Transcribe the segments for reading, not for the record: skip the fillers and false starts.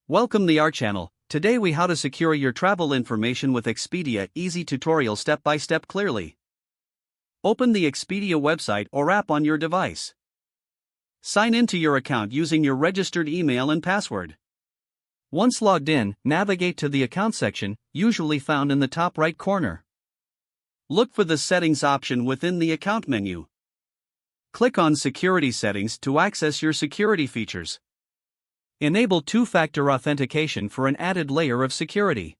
Welcome to our channel. Today we how to secure your travel information with Expedia. Easy tutorial step by step clearly. Open the Expedia website or app on your device. Sign into your account using your registered email and password. Once logged in, navigate to the account section, usually found in the top right corner. Look for the settings option within the account menu. Click on Security Settings to access your security features. Enable two-factor authentication for an added layer of security.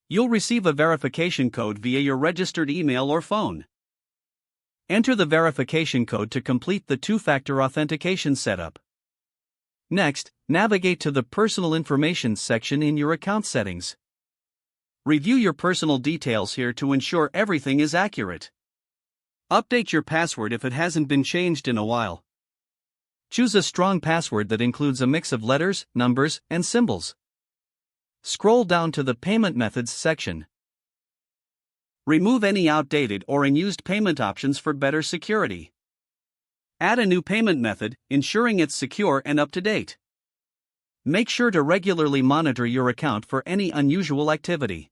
You'll receive a verification code via your registered email or phone. Enter the verification code to complete the two-factor authentication setup. Next, navigate to the Personal Information section in your account settings. Review your personal details here to ensure everything is accurate. Update your password if it hasn't been changed in a while. Choose a strong password that includes a mix of letters, numbers, and symbols. Scroll down to the Payment Methods section. Remove any outdated or unused payment options for better security. Add a new payment method, ensuring it's secure and up to date. Make sure to regularly monitor your account for any unusual activity.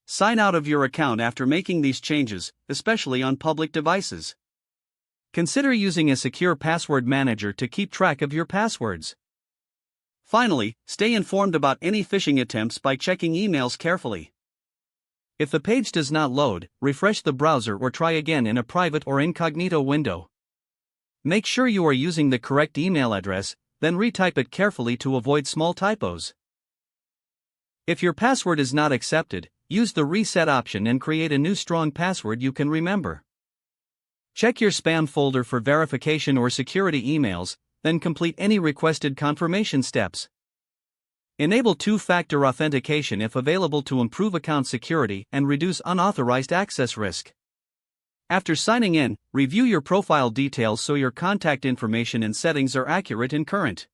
Sign out of your account after making these changes, especially on public devices. Consider using a secure password manager to keep track of your passwords. Finally, stay informed about any phishing attempts by checking emails carefully. If the page does not load, refresh the browser or try again in a private or incognito window. Make sure you are using the correct email address, then retype it carefully to avoid small typos. If your password is not accepted, use the reset option and create a new strong password you can remember. Check your spam folder for verification or security emails, then complete any requested confirmation steps. Enable two-factor authentication if available to improve account security and reduce unauthorized access risk. After signing in, review your profile details so your contact information and settings are accurate and current.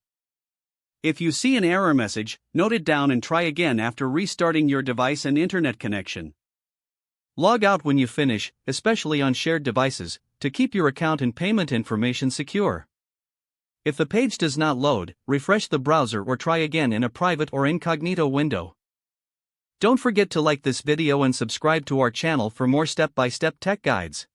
If you see an error message, note it down and try again after restarting your device and internet connection. Log out when you finish, especially on shared devices, to keep your account and payment information secure. If the page does not load, refresh the browser or try again in a private or incognito window. Don't forget to like this video and subscribe to our channel for more step-by-step tech guides.